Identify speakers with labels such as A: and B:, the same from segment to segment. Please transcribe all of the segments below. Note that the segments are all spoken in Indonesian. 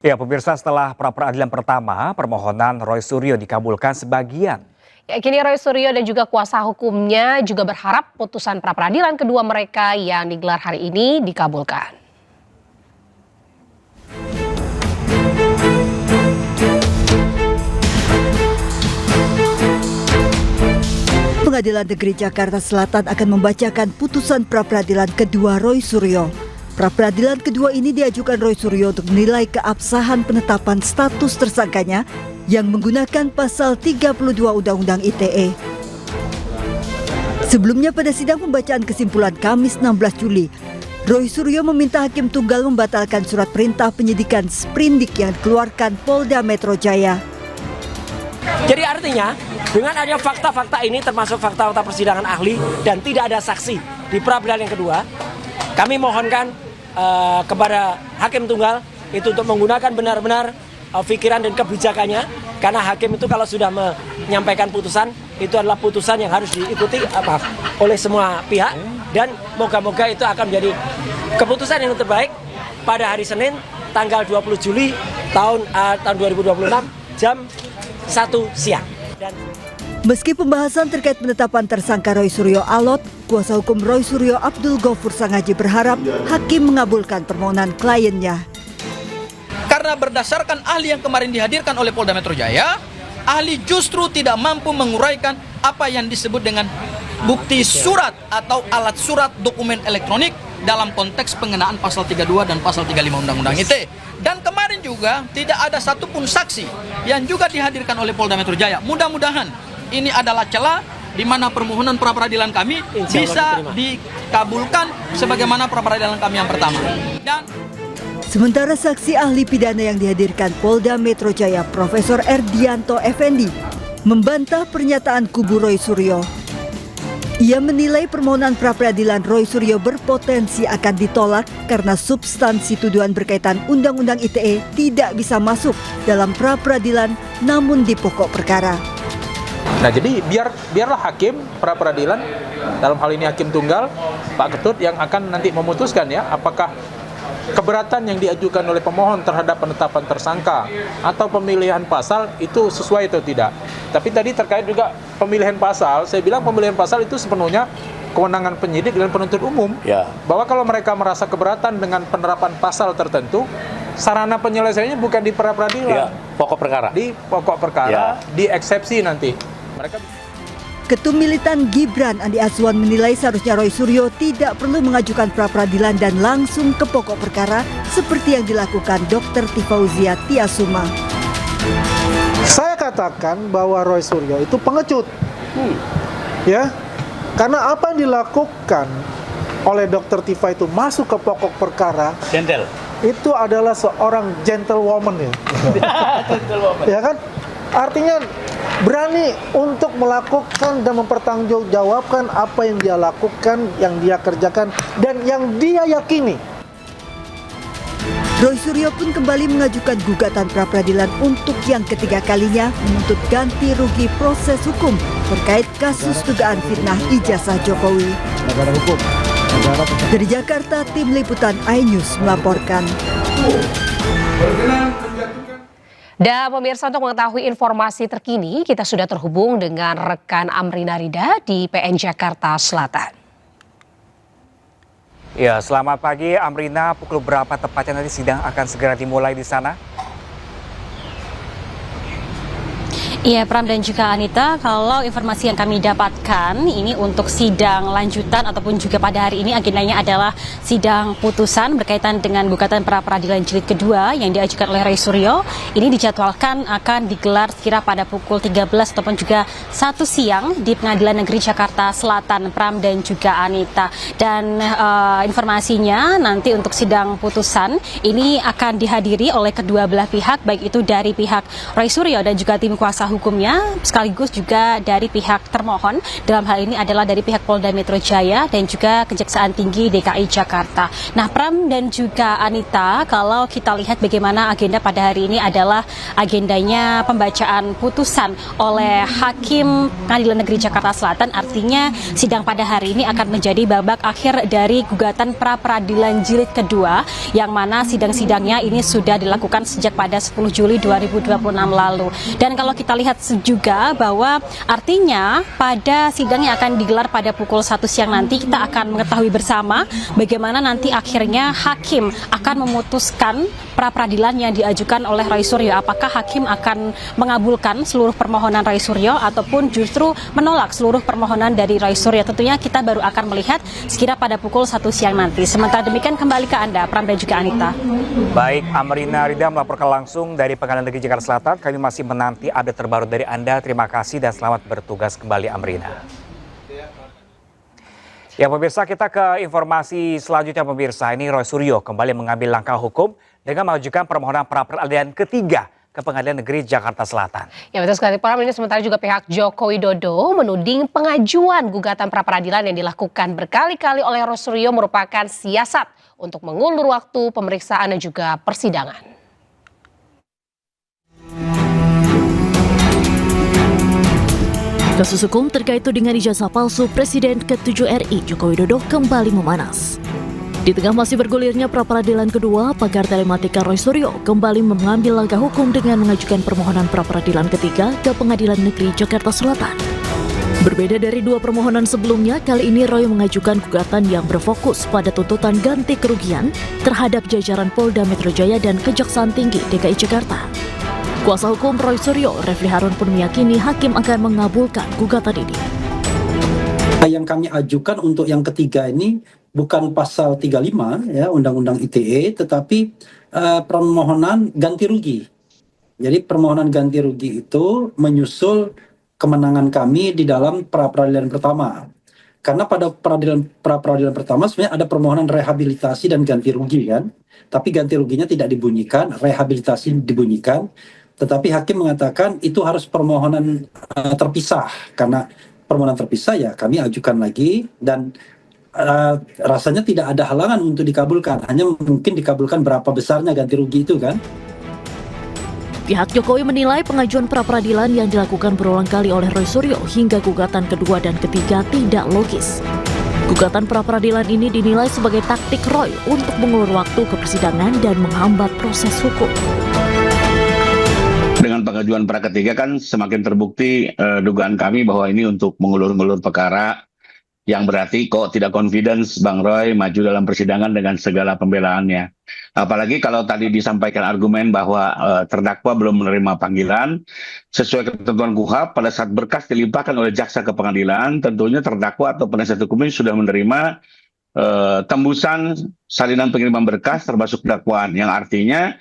A: Ya, pemirsa, setelah pra-peradilan pertama, permohonan Roy Suryo dikabulkan sebagian.
B: Ya, kini Roy Suryo dan juga kuasa hukumnya juga berharap putusan pra-peradilan kedua mereka yang digelar hari ini dikabulkan.
C: Pengadilan Negeri Jakarta Selatan akan membacakan putusan pra-peradilan kedua Roy Suryo. Pra-peradilan kedua ini diajukan Roy Suryo untuk menilai keabsahan penetapan status tersangkanya yang menggunakan pasal 32 Undang-Undang ITE. Sebelumnya pada sidang pembacaan kesimpulan Kamis 16 Juli, Roy Suryo meminta Hakim Tunggal membatalkan surat perintah penyidikan sprindik yang dikeluarkan Polda Metro Jaya.
D: Jadi artinya dengan adanya fakta-fakta ini termasuk fakta-fakta persidangan ahli dan tidak ada saksi di pra-peradilan yang kedua, kami mohonkan kepada Hakim Tunggal itu untuk menggunakan benar-benar pikiran dan kebijakannya, karena hakim itu kalau sudah menyampaikan putusan itu adalah putusan yang harus diikuti oleh semua pihak, dan moga-moga itu akan menjadi keputusan yang terbaik pada hari Senin tanggal 20 Juli tahun 2026 jam 1 siang.
C: Meski pembahasan terkait penetapan tersangka Roy Suryo alot, kuasa hukum Roy Suryo Abdul Ghafur Sangaji berharap hakim mengabulkan permohonan kliennya.
E: Karena berdasarkan ahli yang kemarin dihadirkan oleh Polda Metro Jaya, ahli justru tidak mampu menguraikan apa yang disebut dengan bukti surat atau alat surat dokumen elektronik dalam konteks pengenaan pasal 32 dan pasal 35 Undang-Undang ITE. Dan kemarin juga tidak ada satupun saksi yang juga dihadirkan oleh Polda Metro Jaya. Mudah-mudahan ini adalah celah di mana permohonan pra-peradilan kami bisa dikabulkan sebagaimana pra-peradilan kami yang pertama. Dan
C: sementara saksi ahli pidana yang dihadirkan Polda Metro Jaya, Profesor Erdianto Effendi, membantah pernyataan kubu Roy Suryo. Ia menilai permohonan pra-peradilan Roy Suryo berpotensi akan ditolak karena substansi tuduhan berkaitan Undang-Undang ITE tidak bisa masuk dalam pra-peradilan namun di pokok perkara.
F: Nah, jadi biarlah hakim pra-peradilan, dalam hal ini Hakim Tunggal, Pak Ketut, yang akan nanti memutuskan ya apakah keberatan yang diajukan oleh pemohon terhadap penetapan tersangka atau pemilihan pasal itu sesuai atau tidak. Tapi tadi terkait juga pemilihan pasal, saya bilang pemilihan pasal itu sepenuhnya kewenangan penyidik dan penuntut umum. Ya. Bahwa kalau mereka merasa keberatan dengan penerapan pasal tertentu, sarana penyelesaiannya bukan di pra-peradilan. Ya, pokok perkara. Di pokok perkara, ya. Di eksepsi nanti.
C: Ketum militan Gibran Andi Azwan menilai seharusnya Roy Suryo tidak perlu mengajukan pra-peradilan dan langsung ke pokok perkara seperti yang dilakukan Dr. Tifauzia Tiasuma.
G: Saya katakan bahwa Roy Suryo itu pengecut, ya, karena apa yang dilakukan oleh Dr. Tifa itu masuk ke pokok perkara, gentle. Itu adalah seorang gentlewoman ya, gentlewoman. Ya kan, artinya berani untuk melakukan dan mempertanggungjawabkan apa yang dia lakukan, yang dia kerjakan, dan yang dia yakini.
C: Roy Suryo pun kembali mengajukan gugatan pra-peradilan untuk yang ketiga kalinya menuntut ganti rugi proses hukum terkait kasus dugaan fitnah ijazah Jokowi. Dari Jakarta, Tim Liputan iNews melaporkan.
B: Dan pemirsa, untuk mengetahui informasi terkini, kita sudah terhubung dengan rekan Amrina Rida di PN Jakarta Selatan.
A: Ya, selamat pagi Amrina. Pukul berapa tepatnya nanti sidang akan segera dimulai di sana?
H: Iya, Pram dan juga Anita, kalau informasi yang kami dapatkan ini untuk sidang lanjutan ataupun juga pada hari ini agendanya adalah sidang putusan berkaitan dengan gugatan pra-peradilan jilid kedua yang diajukan oleh Roy Suryo. Ini dijadwalkan akan digelar sekira pada pukul 13 ataupun juga 1 siang di Pengadilan Negeri Jakarta Selatan, Pram dan juga Anita. Dan informasinya nanti untuk sidang putusan ini akan dihadiri oleh kedua belah pihak, baik itu dari pihak Roy Suryo dan juga tim kuasa hukumnya sekaligus juga dari pihak termohon. Dalam hal ini adalah dari pihak Polda Metro Jaya dan juga Kejaksaan Tinggi DKI Jakarta. Nah, Pram dan juga Anita, kalau kita lihat bagaimana agenda pada hari ini adalah agendanya pembacaan putusan oleh Hakim Pengadilan Negeri Jakarta Selatan. Artinya sidang pada hari ini akan menjadi babak akhir dari gugatan pra-peradilan jilid kedua, yang mana sidang-sidangnya ini sudah dilakukan sejak pada 10 Juli 2026 lalu. Dan kalau kita lihat juga bahwa artinya pada sidang yang akan digelar pada pukul 1 siang nanti, kita akan mengetahui bersama bagaimana nanti akhirnya hakim akan memutuskan pra-peradilan yang diajukan oleh Roy Suryo. Apakah hakim akan mengabulkan seluruh permohonan Roy Suryo ataupun justru menolak seluruh permohonan dari Roy Suryo? Tentunya kita baru akan melihat sekira pada pukul 1 siang nanti. Sementara demikian, kembali ke Anda, Pram dan juga Anita.
A: Baik, Amrina Rida melaporkan langsung dari Pengadilan Negeri Jakarta Selatan. Kami masih menanti update terbaru dari Anda. Terima kasih dan selamat bertugas kembali, Amrina. Ya pemirsa, kita ke informasi selanjutnya pemirsa. Ini Roy Suryo kembali mengambil langkah hukum dengan mengajukan permohonan pra-peradilan ketiga ke Pengadilan Negeri Jakarta Selatan. Ya betul sekali, Pram. Ini sementara juga pihak Joko Widodo menuding pengajuan gugatan pra-peradilan yang dilakukan berkali-kali oleh Roy Suryo merupakan siasat untuk mengulur waktu pemeriksaan dan juga persidangan.
I: Kasus hukum terkait tudingan ijazah palsu Presiden ke-7 RI Joko Widodo kembali memanas. Di tengah masih bergulirnya pra-peradilan kedua, pakar telematika Roy Suryo kembali mengambil langkah hukum dengan mengajukan permohonan pra-peradilan ketiga ke Pengadilan Negeri Jakarta Selatan. Berbeda dari dua permohonan sebelumnya, kali ini Roy mengajukan gugatan yang berfokus pada tuntutan ganti kerugian terhadap jajaran Polda Metro Jaya dan Kejaksaan Tinggi DKI Jakarta. Kuasa hukum Roy Suryo, Refli Harun pun meyakini hakim akan mengabulkan gugatan ini.
J: Yang kami ajukan untuk yang ketiga ini bukan pasal 35 ya Undang-Undang ITE, tetapi permohonan ganti rugi. Jadi permohonan ganti rugi itu menyusul kemenangan kami di dalam pra-peradilan pertama. Karena pada pra-peradilan pertama sebenarnya ada permohonan rehabilitasi dan ganti rugi kan. Tapi ganti ruginya tidak dibunyikan, rehabilitasi dibunyikan. Tetapi hakim mengatakan itu harus permohonan terpisah. Karena permohonan terpisah ya kami ajukan lagi dan rasanya tidak ada halangan untuk dikabulkan. Hanya mungkin dikabulkan berapa besarnya ganti rugi itu kan.
I: Pihak Jokowi menilai pengajuan pra-peradilan yang dilakukan berulang kali oleh Roy Suryo hingga gugatan kedua dan ketiga tidak logis. Gugatan pra-peradilan ini dinilai sebagai taktik Roy untuk mengulur waktu ke persidangan dan menghambat proses hukum.
K: Dengan pengajuan pra ketiga kan semakin terbukti dugaan kami bahwa ini untuk mengulur-ngulur perkara, yang berarti kok tidak confidence Bang Roy maju dalam persidangan dengan segala pembelaannya. Apalagi kalau tadi disampaikan argumen bahwa terdakwa belum menerima panggilan, sesuai ketentuan KUHP pada saat berkas dilimpahkan oleh jaksa ke pengadilan, tentunya terdakwa atau penasihat hukumnya sudah menerima tembusan salinan pengiriman berkas termasuk dakwaan, yang artinya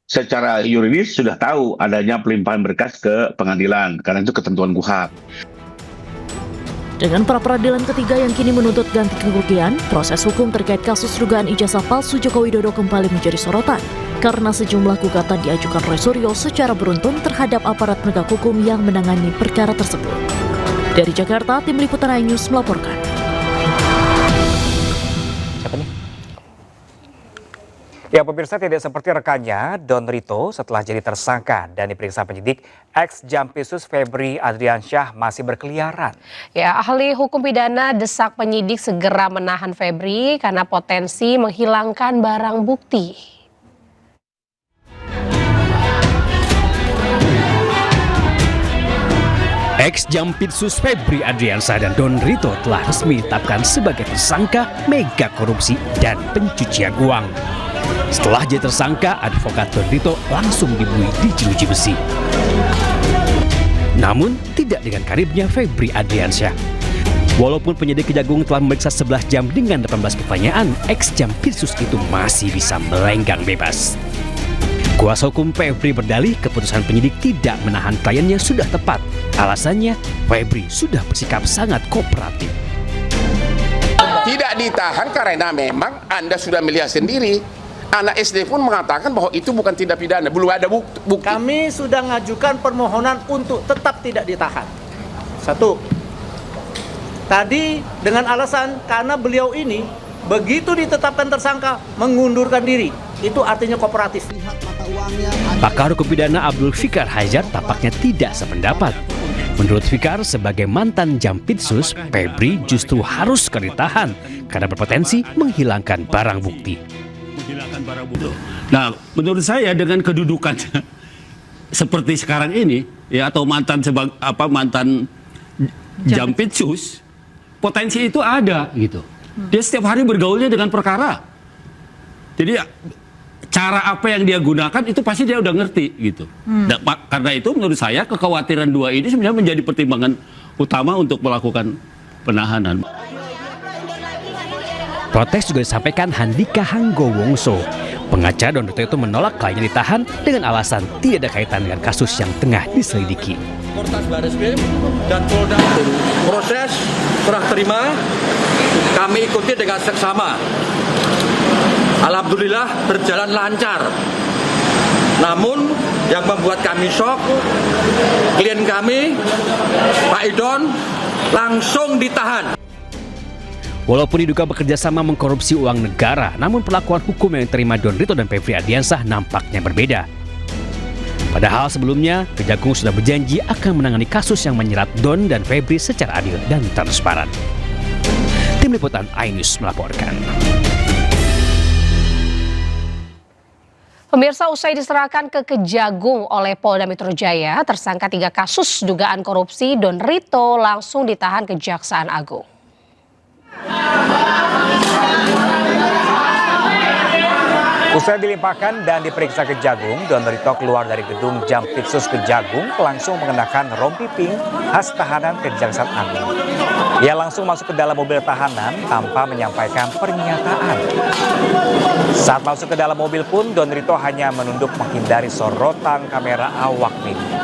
K: secara yuridis sudah tahu adanya pelimpahan berkas ke pengadilan, karena itu ketentuan KUHP.
I: Dengan pra-peradilan ketiga yang kini menuntut ganti kerugian, proses hukum terkait kasus dugaan ijazah palsu Joko Widodo kembali menjadi sorotan karena sejumlah gugatan diajukan Roy Suryo secara beruntun terhadap aparat penegak hukum yang menangani perkara tersebut. Dari Jakarta, Tim Liputan iNews melaporkan.
A: Siapa nih? Ya pemirsa, tidak seperti rekannya Don Rito setelah jadi tersangka dan diperiksa penyidik, ex-Jampitsus Febri Adriansyah masih berkeliaran.
B: Ya, ahli hukum pidana desak penyidik segera menahan Febri karena potensi menghilangkan barang bukti.
L: Ex-Jampitsus Febri Adriansyah dan Don Rito telah resmi ditetapkan sebagai tersangka mega korupsi dan pencucian uang. Setelah jadi tersangka, advokat Don Rito langsung dibunuh di jeruji besi. Namun, tidak dengan karibnya Febri Adriansyah. Walaupun penyidik Kejagung telah memeriksa 11 jam dengan 18 pertanyaan, ex-Jampitsus itu masih bisa melenggang bebas. Kuasa hukum Febri berdalih keputusan penyidik tidak menahan kliennya sudah tepat. Alasannya, Febri sudah bersikap sangat kooperatif.
M: Tidak ditahan karena memang Anda sudah melihat sendiri anak SD pun mengatakan bahwa itu bukan tindak pidana, belum ada bukti.
G: Kami sudah ngajukan permohonan untuk tetap tidak ditahan. Satu, tadi dengan alasan karena beliau ini begitu ditetapkan tersangka mengundurkan diri, itu artinya kooperatif.
L: Pakar hukum pidana Abdul Fikar Hajar tampaknya tidak sependapat. Menurut Fikar, sebagai mantan Jampitsus, Febri justru harus ditahan karena berpotensi menghilangkan barang bukti.
N: Nah, menurut saya dengan kedudukannya seperti sekarang ini, ya, atau mantan Jampitsus, potensi itu ada gitu. Dia setiap hari bergaulnya dengan perkara. Jadi cara apa yang dia gunakan itu pasti dia udah ngerti gitu. Nah, karena itu menurut saya kekhawatiran dua ini sebenarnya menjadi pertimbangan utama untuk melakukan penahanan.
L: Protes juga disampaikan Handika Hanggowongso. Pengacara Don Rito itu menolak kliennya ditahan dengan alasan tidak ada kaitan dengan kasus yang tengah diselidiki.
O: Kortas Bareskrim dan Polda proses serah terima kami ikuti dengan seksama. Alhamdulillah berjalan lancar. Namun yang membuat kami shock, klien kami Pak Idon langsung ditahan.
L: Walaupun diduga bekerja sama mengkorupsi uang negara, namun perlakuan hukum yang diterima Don Rito dan Febri Ardiansah nampaknya berbeda. Padahal sebelumnya, Kejagung sudah berjanji akan menangani kasus yang menyerat Don dan Febri secara adil dan transparan. Tim Liputan iNews melaporkan.
B: Pemirsa, usai diserahkan ke Kejagung oleh Polda Metro Jaya, tersangka 3 kasus dugaan korupsi Don Rito langsung ditahan Kejaksaan Agung.
A: Usai dilimpahkan dan diperiksa Kejagung, Don Rito keluar dari gedung Jampitsus Kejagung langsung mengenakan rompi pink khas tahanan Kejaksaan Agung. Ia langsung masuk ke dalam mobil tahanan tanpa menyampaikan pernyataan. Saat masuk ke dalam mobil pun, Don Rito hanya menunduk menghindari sorotan kamera awak media.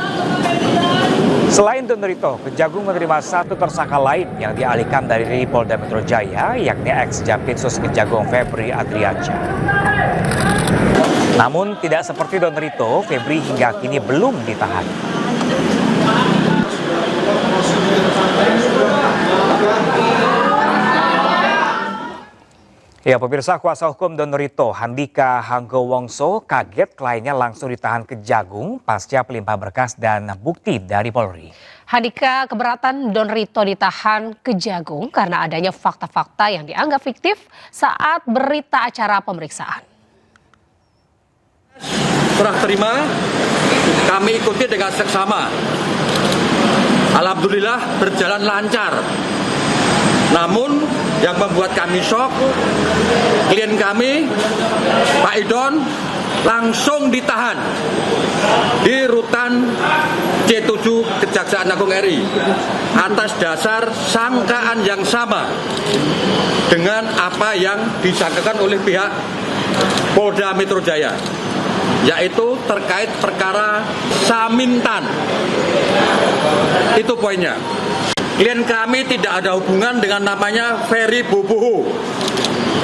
A: Selain Don Rito, Kejagung menerima 1 tersangka lain yang dialihkan dari Polda Metro Jaya, yakni ex-Jampitsus Kejagung Febri Ardiansyah. Namun tidak seperti Don Rito, Febri hingga kini belum ditahan. Ya, pemirsa, kuasa hukum Don Rito, Handika Hanggowongso, kaget kliennya langsung ditahan Kejagung pasca pelimpahan berkas dan bukti dari Polri.
B: Handika keberatan Don Rito ditahan Kejagung karena adanya fakta-fakta yang dianggap fiktif saat berita acara pemeriksaan.
O: Serah terima kami ikuti dengan seksama. Alhamdulillah berjalan lancar. Namun yang membuat kami shock, klien kami Pak Idon langsung ditahan di rutan C7 Kejaksaan Agung RI atas dasar sangkaan yang sama dengan apa yang disangkakan oleh pihak Polda Metro Jaya, yaitu terkait perkara Samintan. Itu poinnya. Klien kami tidak ada hubungan dengan namanya Ferry Boboho.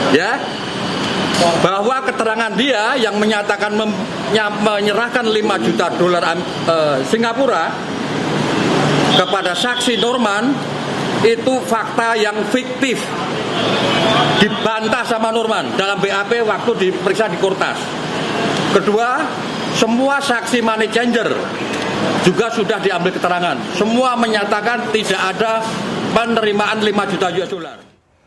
O: Ya. Bahwa keterangan dia yang menyatakan menyerahkan 5 juta dolar Singapura kepada saksi Norman itu fakta yang fiktif. Dibantah sama Norman dalam BAP waktu diperiksa di Kortas. Kedua, semua saksi money changer juga sudah diambil keterangan. Semua menyatakan tidak ada penerimaan 5 juta US dollar.